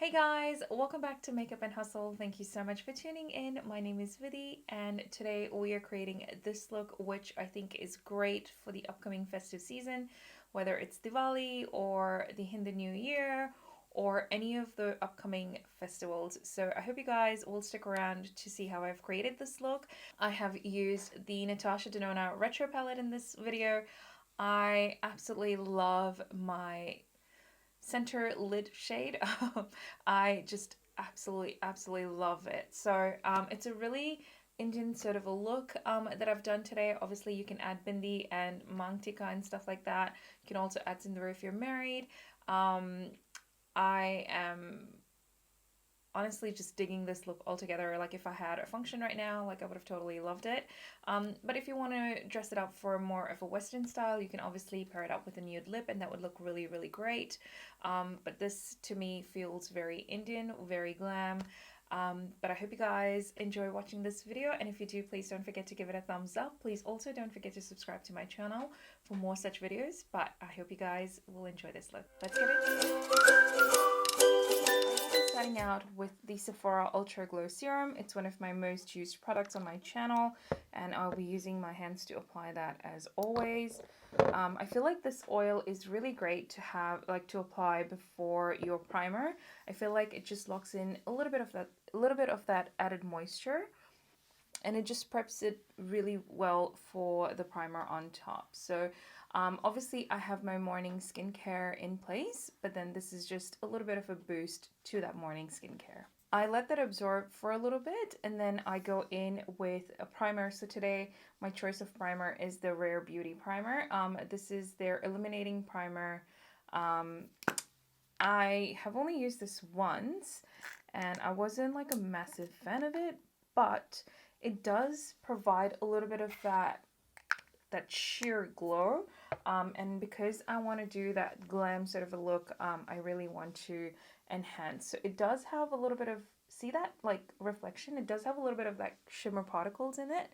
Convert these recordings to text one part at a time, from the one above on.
Hey guys, welcome back to Makeup and Hustle. Thank you so much for tuning in. My name is Vidhi and today we are creating this look which I think is great for the upcoming festive season, whether it's Diwali or the Hindu New Year or any of the upcoming festivals. So I hope you guys will stick around to see how I've created this look. I have used the Natasha Denona Retro palette in this video. I absolutely love my center lid shade. I just absolutely love it. So it's a really Indian sort of a look that I've done today. Obviously you can add bindi and mangtika and stuff like that. You can also add sindoor if you're married. I am honestly just digging this look altogether. Like if I had a function right now, like I would have totally loved it. But if you want to dress it up for more of a Western style, you can obviously pair it up with a nude lip and that would look really great. But this to me feels very Indian, very glam. But I hope you guys enjoy watching this video, and if you do, please don't forget to give it a thumbs up. Please also don't forget to subscribe to my channel for more such videos. But I hope you guys will enjoy this look. Let's get it. Starting out with the Sephora Ultra Glow Serum. It's one of my most used products on my channel, and I'll be using my hands to apply that as always. I feel like this oil is really great to have, like, to apply before your primer. I feel like it just locks in a little bit of that added moisture, and it just preps it really well for the primer on top. So obviously I have my morning skincare in place, but then this is just a little bit of a boost to that morning skincare. I let that absorb for a little bit and then I go in with a primer. So today my choice of primer is the Rare Beauty primer. This is their Illuminating Primer. I have only used this once and I wasn't like a massive fan of it, but it does provide a little bit of that sheer glow, and because I want to do that glam sort of a look, I really want to enhance. So it does have a little bit of, see that like reflection, it does have a little bit of that shimmer particles in it,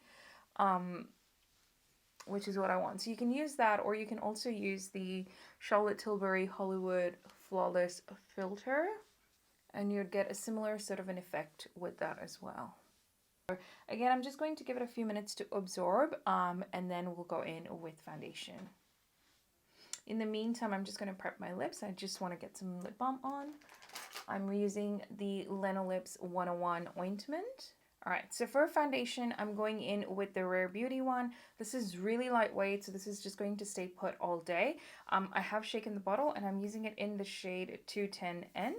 which is what I want. So you can use that, or you can also use the Charlotte Tilbury Hollywood Flawless filter and you'd get a similar sort of an effect with that as well. Again, I'm just going to give it a few minutes to absorb, and then we'll go in with foundation. In the meantime, I'm just going to prep my lips. I just want to get some lip balm on. I'm using the Lenolips 101 ointment. Alright, so for foundation, I'm going in with the Rare Beauty one. This is really lightweight, so this is just going to stay put all day. I have shaken the bottle and I'm using it in the shade 210N.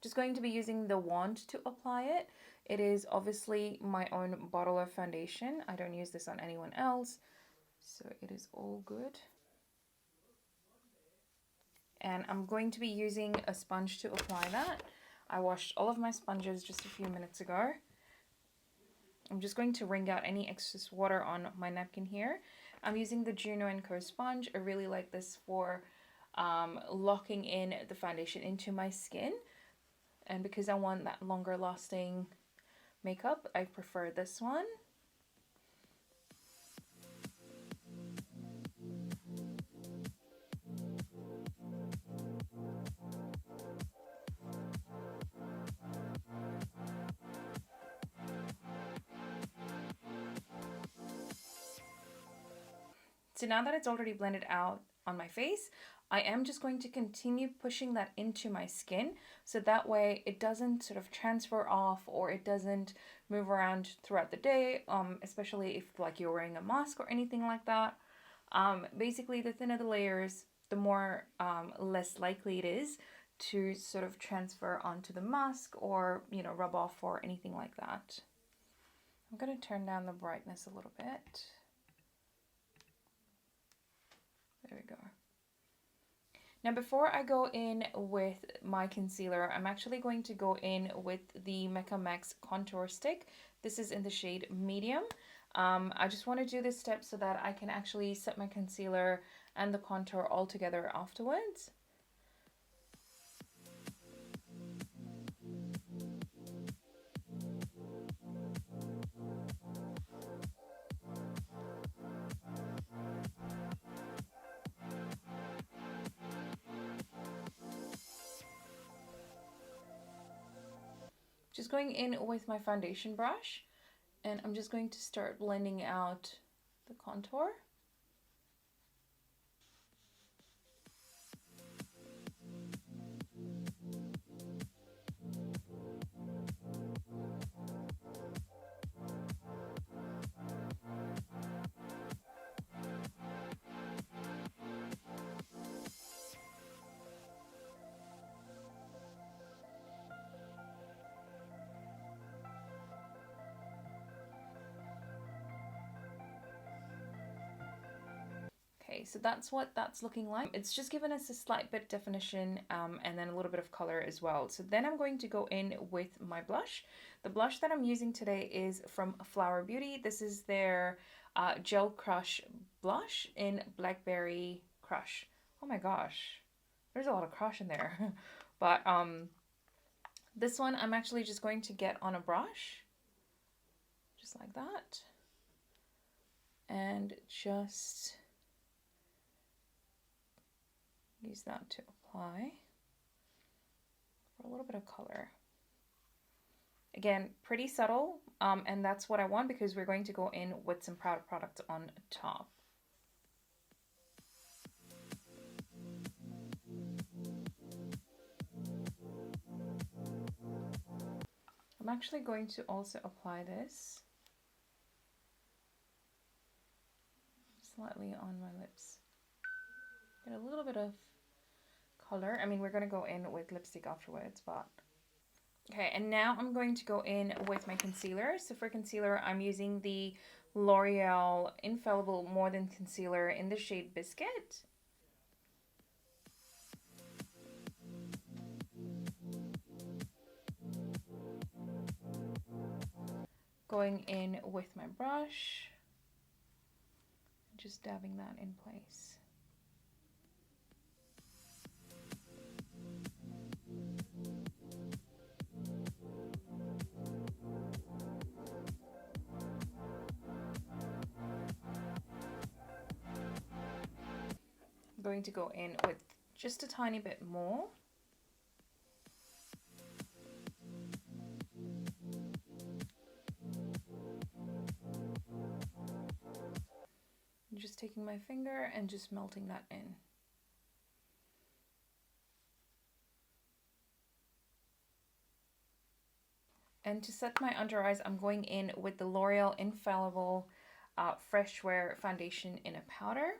Just going to be using the wand to apply it. It is obviously my own bottle of foundation. I don't use this on anyone else, so it is all good. And I'm going to be using a sponge to apply that. I washed all of my sponges just a few minutes ago. I'm just going to wring out any excess water on my napkin here. I'm using the Juno & Co sponge. I really like this for locking in the foundation into my skin. And because I want that longer lasting makeup, I prefer this one. So now that it's already blended out on my face, I am just going to continue pushing that into my skin, so that way it doesn't sort of transfer off or it doesn't move around throughout the day, especially if like you're wearing a mask or anything like that. Basically, the thinner the layers, the more less likely it is to sort of transfer onto the mask or, you know, rub off or anything like that. I'm going to turn down the brightness a little bit. There we go. Now before I go in with my concealer, I'm actually going to go in with the MECCA Max Contour Stick. This is in the shade Medium. I just want to do this step so that I can actually set my concealer and the contour all together afterwards. Just going in with my foundation brush, and I'm just going to start blending out the contour. Okay, so that's what that's looking like. It's just given us a slight bit definition and then a little bit of color as well. So then I'm going to go in with my blush. The blush that I'm using today is from Flower Beauty. This is their Gel Crush blush in Blackberry Crush. Oh my gosh, there's a lot of crush in there. But this one I'm actually just going to get on a brush, just like that, and just use that to apply for a little bit of color. Again, pretty subtle, and that's what I want because we're going to go in with some powder products on top. I'm actually going to also apply this slightly on my lips. Get a little bit of color. I mean, we're going to go in with lipstick afterwards, but... Okay, and now I'm going to go in with my concealer. So for concealer, I'm using the L'Oreal Infallible More Than Concealer in the shade Biscuit. Going in with my brush, just dabbing that in place. I'm going to go in with just a tiny bit more. I'm just taking my finger and just melting that in. And to set my under eyes, I'm going in with the L'Oreal Infallible Fresh Wear Foundation in a powder.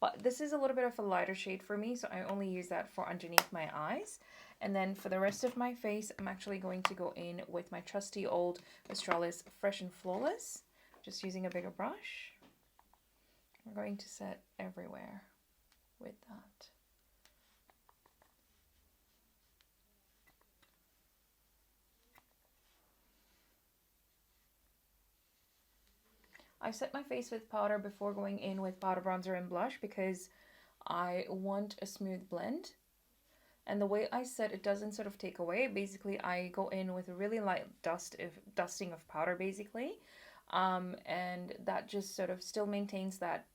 But this is a little bit of a lighter shade for me, so I only use that for underneath my eyes. And then for the rest of my face, I'm actually going to go in with my trusty old Australis Fresh and Flawless, just using a bigger brush. We're going to set everywhere with that. I set my face with powder before going in with powder, bronzer, and blush because I want a smooth blend. And the way I set it doesn't sort of take away. Basically, I go in with a really light dusting of powder, basically. And that just sort of still maintains that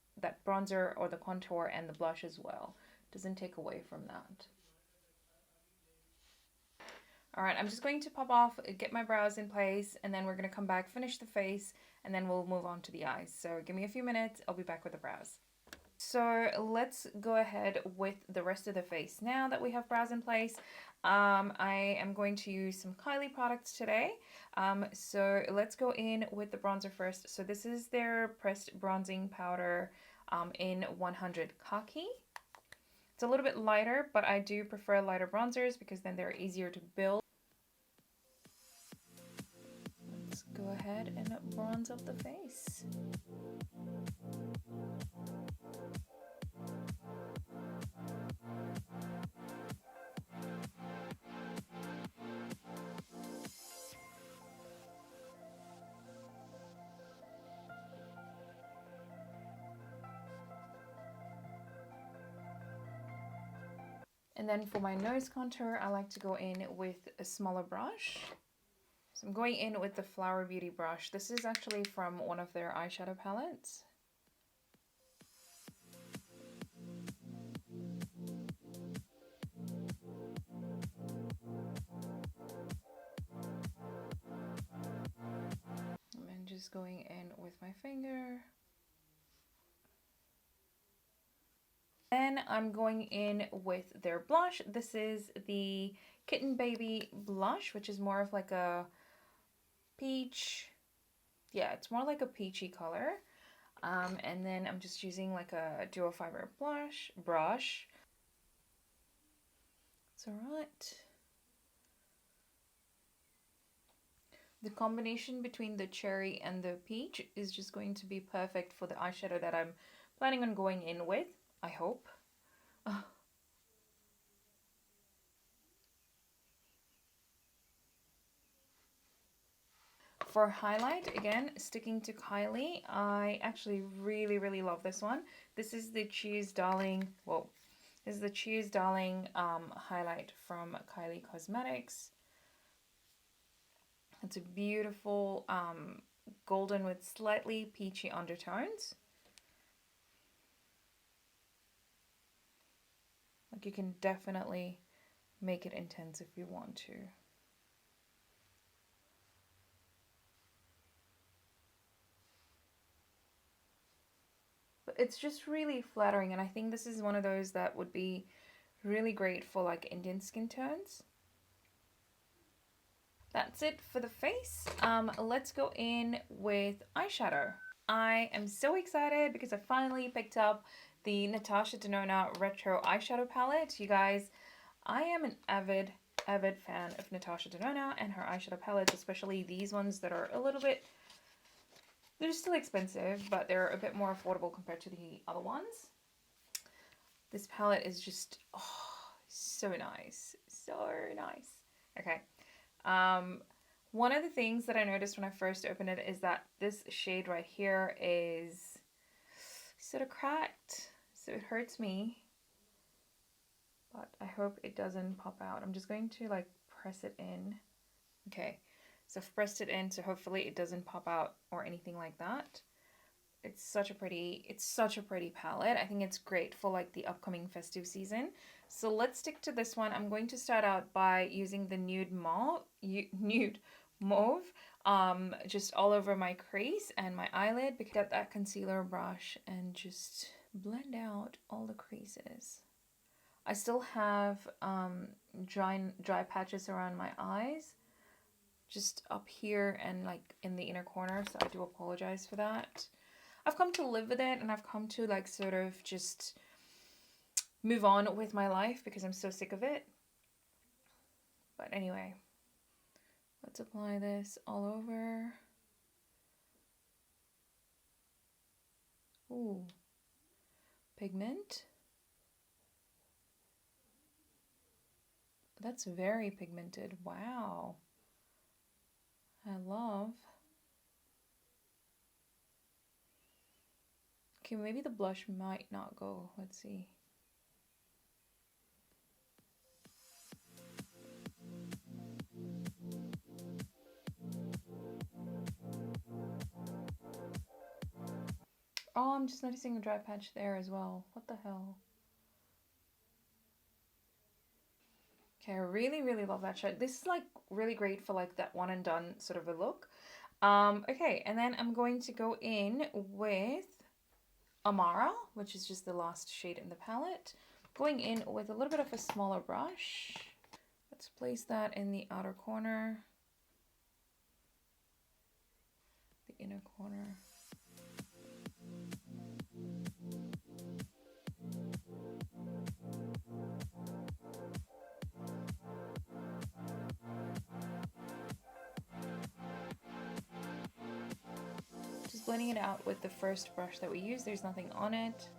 bronzer or the contour and the blush as well. Doesn't take away from that. All right, I'm just going to pop off, get my brows in place, and then we're going to come back, finish the face, and then we'll move on to the eyes. So give me a few minutes, I'll be back with the brows. So let's go ahead with the rest of the face. Now that we have brows in place, I am going to use some Kylie products today. So let's go in with the bronzer first. So this is their pressed bronzing powder in 100 Khakhi. It's a little bit lighter, but I do prefer lighter bronzers because then they're easier to build. Let's go ahead and bronze up the face. And then for my nose contour, I like to go in with a smaller brush. So I'm going in with the Flower Beauty brush. This is actually from one of their eyeshadow palettes. just going in with my finger. Then I'm going in with their blush. This is the Kitten Baby blush, which is more of like a peach. Yeah, it's more like a peachy color. And then I'm just using like a dual fiber brush. It's alright. The combination between the cherry and the peach is just going to be perfect for the eyeshadow that I'm planning on going in with, I hope. For highlight, again, sticking to Kylie, I actually really love this one. This is the Choose Darling, this is the Choose Darling highlight from Kylie Cosmetics. It's a beautiful golden with slightly peachy undertones. Like, you can definitely make it intense if you want to. But it's just really flattering, and I think this is one of those that would be really great for like Indian skin tones. That's it for the face. Let's go in with eyeshadow. I am so excited because I finally picked up the Natasha Denona Retro Eyeshadow Palette. You guys, I am an avid fan of Natasha Denona and her eyeshadow palettes, especially these ones that are a little bit, they're still expensive, but they're a bit more affordable compared to the other ones. This palette is just, oh, so nice. So nice. Okay. One of the things that I noticed when I first opened it is that this shade right here is sort of cracked, so it hurts me, but I hope it doesn't pop out. I'm just going to like press it in. Okay, so I've pressed it in, so hopefully it doesn't pop out or anything like that. It's such a pretty palette. I think it's great for like the upcoming festive season. So let's stick to this one. I'm going to start out by using the nude mauve just all over my crease and my eyelid. Pick up that concealer brush and just blend out all the creases. I still have dry patches around my eyes, just up here and like in the inner corner, so I do apologize for that. I've come to live with it, and I've come to like sort of just move on with my life because I'm so sick of it. But anyway, let's apply this all over. Ooh, pigment. That's very pigmented. Wow. I love. Okay, maybe the blush might not go. Let's see. Oh, I'm just noticing a dry patch there as well. What the hell? Okay, I really love that shade. This is like really great for like that one and done sort of a look. Okay, and then I'm going to go in with Amara, which is just the last shade in the palette. Going in with a little bit of a smaller brush. Let's place that in the outer corner, the inner corner. Just blending it out with the first brush that we used. There's nothing on it.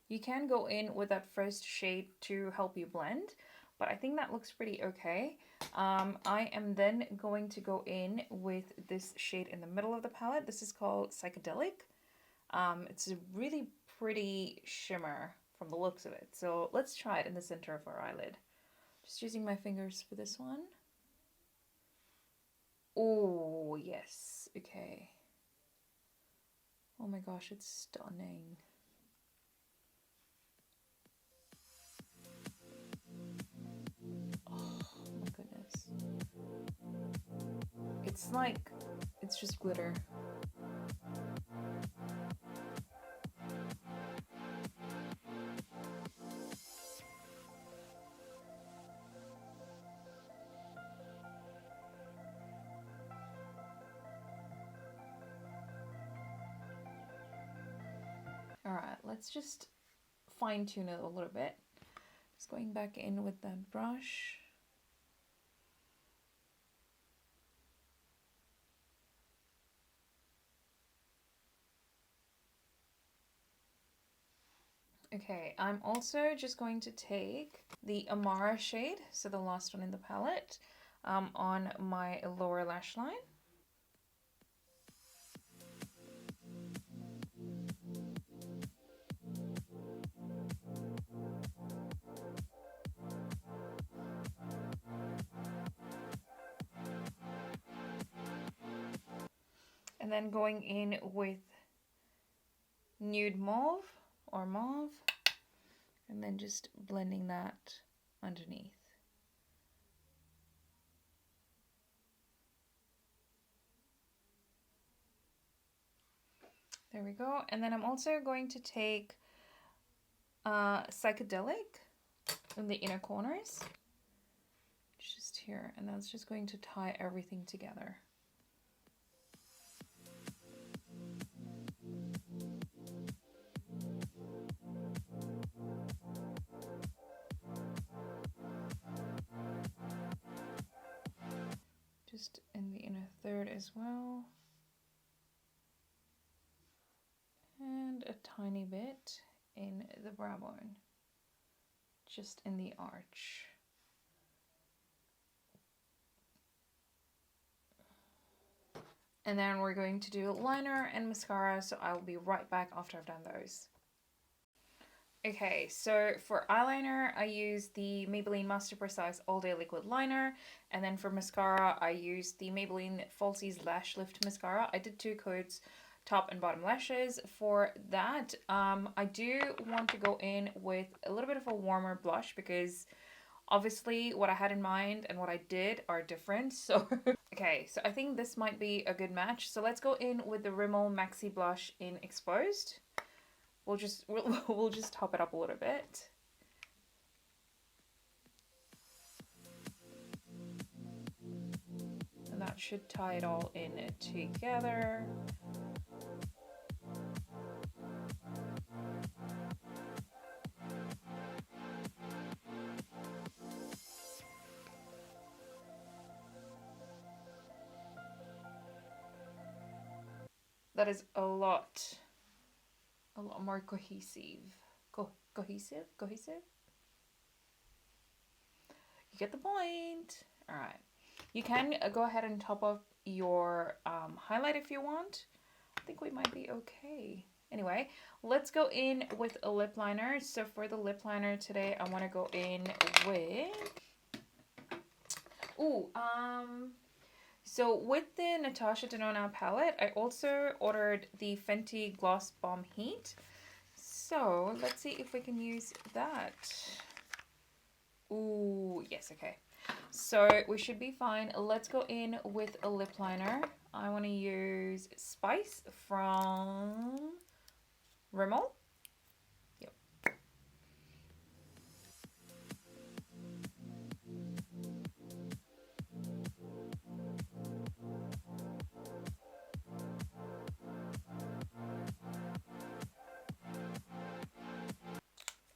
You can go in with that first shade to help you blend, but I think that looks pretty okay. I am then going to go in with this shade in the middle of the palette. This is called Psychedelic. It's a really pretty shimmer from the looks of it. So let's try it in the center of our eyelid. Just using my fingers for this one. Oh, yes. Okay. Oh my gosh, it's stunning. Oh my goodness. It's like, it's just glitter. Alright, let's just fine tune it a little bit. Just going back in with that brush. Okay, I'm also just going to take the Amara shade, so the last one in the palette, on my lower lash line. And then going in with nude mauve or mauve, and then just blending that underneath. There we go. And then I'm also going to take Psychedelic in the inner corners, just here, and that's just going to tie everything together. Just in the inner third as well. And a tiny bit in the brow bone, just in the arch. And then we're going to do liner and mascara, so I'll be right back after I've done those. Okay, so for eyeliner, I use the Maybelline Master Precise All Day Liquid Liner, and then for mascara, I use the Maybelline Falsies Lash Lift Mascara. I did 2 coats, top and bottom lashes. For that, I do want to go in with a little bit of a warmer blush because obviously what I had in mind and what I did are different. So okay, so I think this might be a good match. So let's go in with the Rimmel Maxi blush in Exposed. We'll just top it up a little bit. And that should tie it all in together. That is a lot more cohesive. Cohesive? You get the point. All right. You can go ahead and top up your highlight if you want. I think we might be okay. Anyway, let's go in with a lip liner. So for the lip liner today, I want to go in with... So with the Natasha Denona palette, I also ordered the Fenty Gloss Bomb Heat. So let's see if we can use that. Ooh, yes, okay. So we should be fine. Let's go in with a lip liner. I want to use Spice from Rimmel. Yep.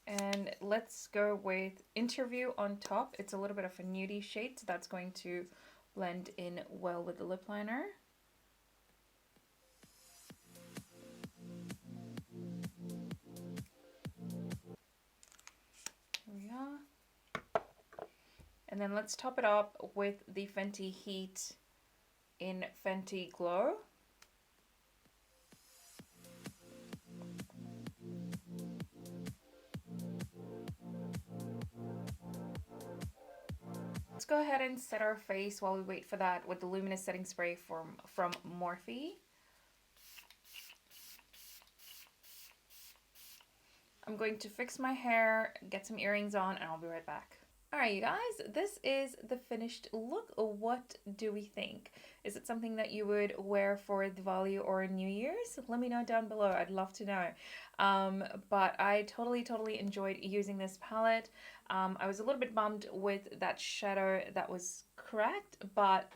And let's go with Interview on top. It's a little bit of a nudie shade, so that's going to blend in well with the lip liner. And then let's top it up with the Fenty Heat in Fenty Glow. Let's go ahead and set our face while we wait for that with the Luminous Setting Spray from Morphe. I'm going to fix my hair, get some earrings on, and I'll be right back. Alright, you guys, this is the finished look. What do we think? Is it something that you would wear for Diwali or New Year's? Let me know down below. I'd love to know. But I totally enjoyed using this palette. I was a little bit bummed with that shadow that was cracked, but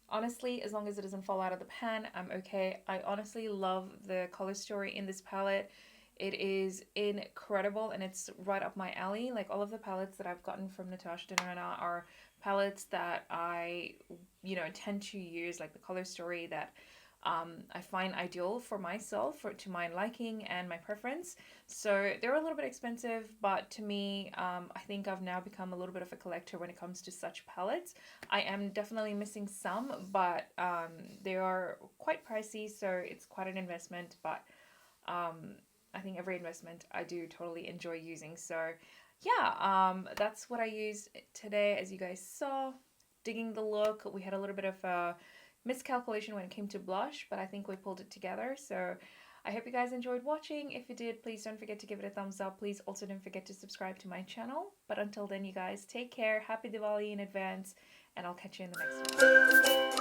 honestly, as long as it doesn't fall out of the pan, I'm okay. I honestly love the color story in this palette. It is incredible and it's right up my alley. Like all of the palettes that I've gotten from Natasha Denona are palettes that I, tend to use, like the color story that I find ideal for myself, to my liking and my preference. So they're a little bit expensive, but to me, I think I've now become a little bit of a collector when it comes to such palettes. I am definitely missing some, but they are quite pricey, so it's quite an investment, but I think every investment I do totally enjoy using. So yeah, that's what I used today, as you guys saw. Digging the look. We had a little bit of a miscalculation when it came to blush, but I think we pulled it together. So I hope you guys enjoyed watching. If you did, please don't forget to give it a thumbs up. Please also don't forget to subscribe to my channel. But until then, you guys, take care. Happy Diwali in advance, and I'll catch you in the next one.